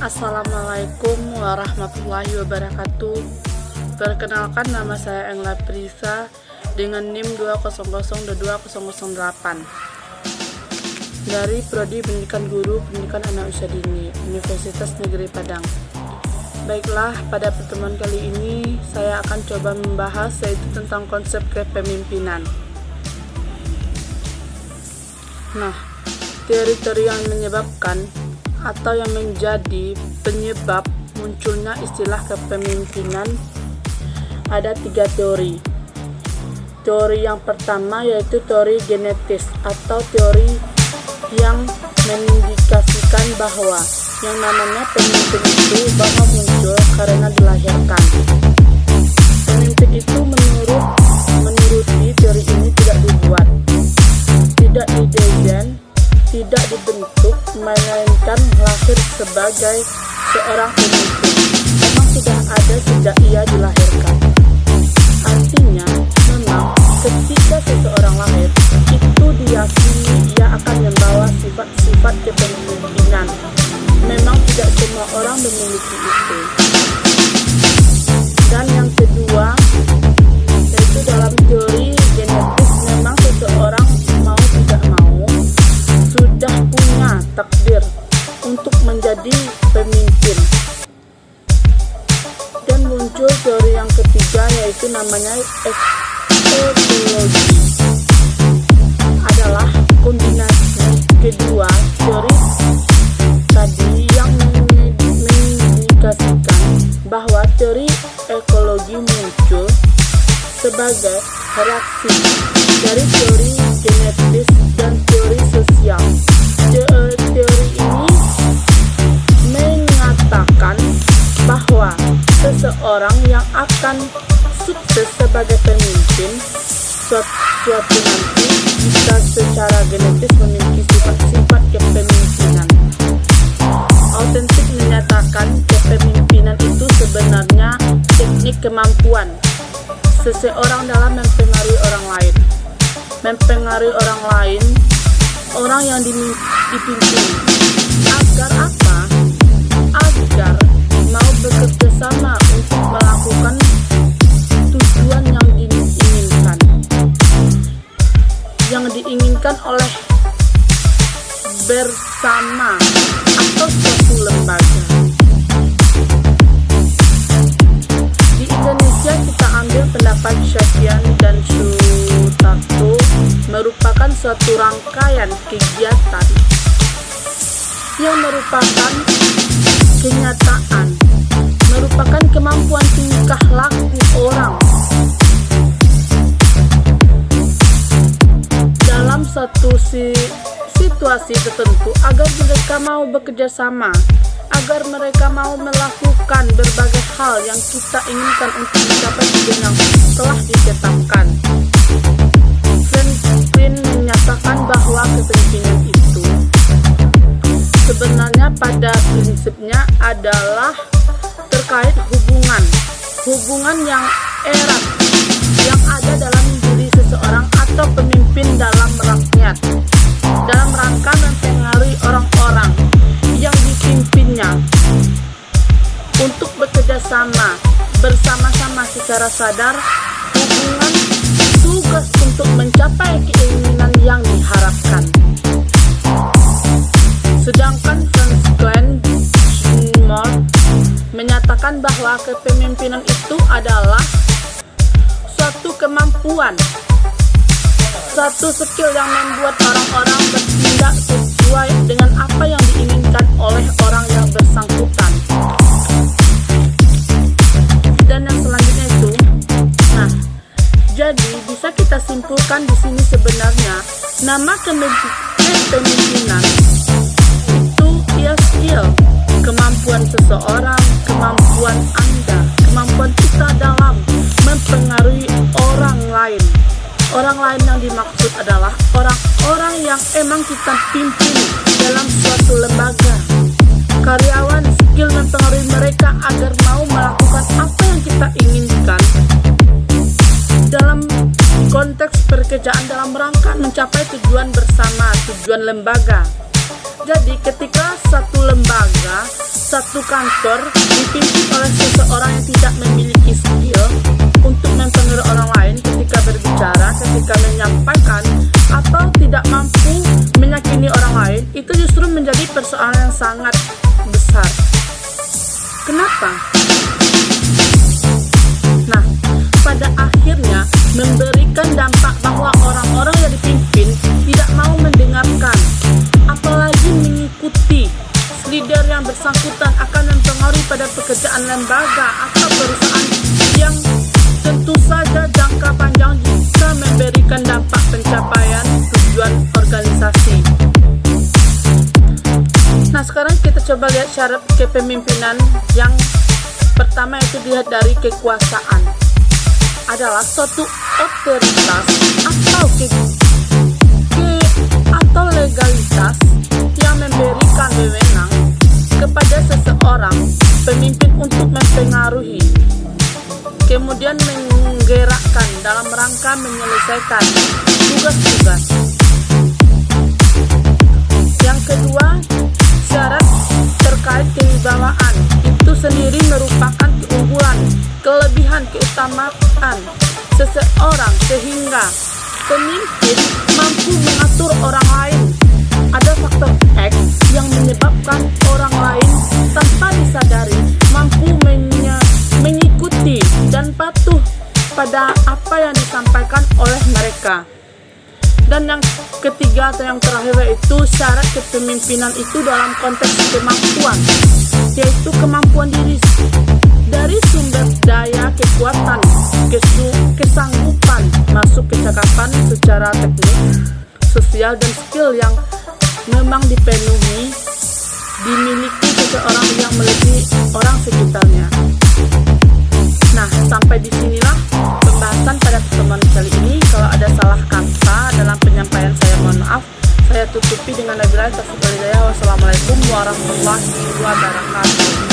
Assalamualaikum warahmatullahi wabarakatuh. Perkenalkan, nama saya Engla Prisa dengan NIM 200222008 dari Prodi Pendidikan Guru Pendidikan Anak Usia Dini, Universitas Negeri Padang. Baiklah, pada pertemuan kali ini saya akan coba membahas yaitu tentang konsep kepemimpinan. Nah, teori-teori yang menyebabkan atau yang menjadi penyebab munculnya istilah kepemimpinan ada 3 teori. Teori yang pertama yaitu teori genetis atau teori yang mengindikasikan bahwa yang namanya pemimpin itu bakal muncul karena dilahirkan. Pemimpin itu menuruti teori ini tidak dibuat, tidak didesain, tidak dibentuk, melainkan lahir sebagai seorang pemimpin. Memang sudah ada sejak ia dilahirkan. Artinya, memang ketika seseorang lahir, itu diyakini ia akan membawa sifat-sifat kepemimpinan. Memang tidak semua orang memiliki itu. Dan yang kedua, yaitu dalam teori genetis, memang seseorang mau tidak mau sudah punya takdir untuk menjadi pemimpin. Dan muncul teori yang ketiga yaitu namanya ekologi. Adalah kombinasi kedua teori tadi yang mengindikasikan bahwa teori ekologi muncul sebagai reaksi dari teori genetis dan teori sosial. Teori ini mengatakan bahwa seseorang yang akan sukses sebagai pemimpin suatu nanti bisa secara genetis memiliki sifat-sifat kepemimpinan. Autentik menyatakan kepemimpinan itu sebenarnya teknik kemampuan seseorang dalam mempengaruhi orang lain. Mempengaruhi orang lain, orang yang dipimpin. Agar apa? Agar mau bekerja sama untuk melakukan tujuan yang diinginkan. Yang diinginkan oleh bersama atau suatu lembaga. Di Indonesia kita ambil pendapat Syafian dan Sutarto merupakan suatu rangkaian kegiatan yang merupakan kenyataan, merupakan kemampuan tingkah laku orang dalam satu situasi tertentu agar mereka mau bekerja sama, agar mereka mau melakukan berbagai hal yang kita inginkan untuk mencapai tujuan yang telah ditetapkan. Franklin menyatakan bahwa kepemimpinan itu sebenarnya pada prinsipnya adalah terkait hubungan yang erat yang ada dalam diri seseorang atau pemimpin dalam rakyat, dalam rangka mempengaruhi orang-orang yang dipimpinnya untuk bekerja sama bersama-sama secara sadar hubungan tugas untuk mencapai keinginan yang diharapkan. Sedangkan Franklin menyatakan bahwa kepemimpinan itu adalah suatu kemampuan, suatu skill yang membuat orang-orang bertindak sesuai dengan apa yang diinginkan oleh orang yang bersangkutan. Dan yang selanjutnya itu, nah, jadi bisa kita simpulkan di sini sebenarnya nama kepemimpinan itu ya skill, kemampuan seseorang, kemampuan Anda, kemampuan kita dalam mempengaruhi orang lain. Orang lain yang dimaksud adalah orang-orang yang emang kita pimpin dalam suatu lembaga. Karyawan, skill mempengaruhi mereka agar mau melakukan apa yang kita inginkan dalam konteks pekerjaan dalam rangka mencapai tujuan bersama, tujuan lembaga. Jadi ketika satu lembaga satu kantor dipimpin oleh seseorang yang tidak memiliki skill untuk mempengaruhi orang lain ketika berbicara, ketika menyampaikan, atau tidak mampu meyakini orang lain, itu justru menjadi persoalan yang sangat besar. Kenapa? Nah, pada akhirnya memberikan dampak bahwa orang-orang yang dipimpin tidak mau mendengarkan, apalagi mengikuti leader yang bersangkutan akan mempengaruhi pada pekerjaan lembaga atau perusahaan yang tentu saja jangka panjang bisa memberikan dampak pencapaian tujuan organisasi. Nah, sekarang kita coba lihat syarat kepemimpinan. Yang pertama itu dilihat dari kekuasaan. Adalah suatu otoritas atau legalitas yang memberikan wewenang kepada seseorang pemimpin untuk mempengaruhi, kemudian menggerakkan dalam rangka menyelesaikan tugas-tugas. Yang kedua, syarat terkait kewibawaan itu sendiri merupakan keunggulan, kelebihan, keutamaan seseorang sehingga pemimpin mampu mengatur orang lain. Ada faktor X yang menyebabkan orang lain tanpa disadari mampu mengikuti dan patuh pada apa yang disampaikan oleh mereka. Dan yang ketiga atau yang terakhir yaitu syarat kepemimpinan itu dalam konteks kemampuan, yaitu kemampuan diri dari sumber daya, kekuatan, kesanggupan, masuk kecakapan secara teknik, sosial, dan skill yang memang dimiliki seseorang yang melebihi orang sekitarnya. Nah, sampai disinilah pembahasan pada pertemuan kali ini. Kalau ada salah kata dalam penyampaian saya, mohon maaf. Saya tutupi dengan wabillahi taufiq wal hidayah. Wassalamualaikum warahmatullahi wabarakatuh.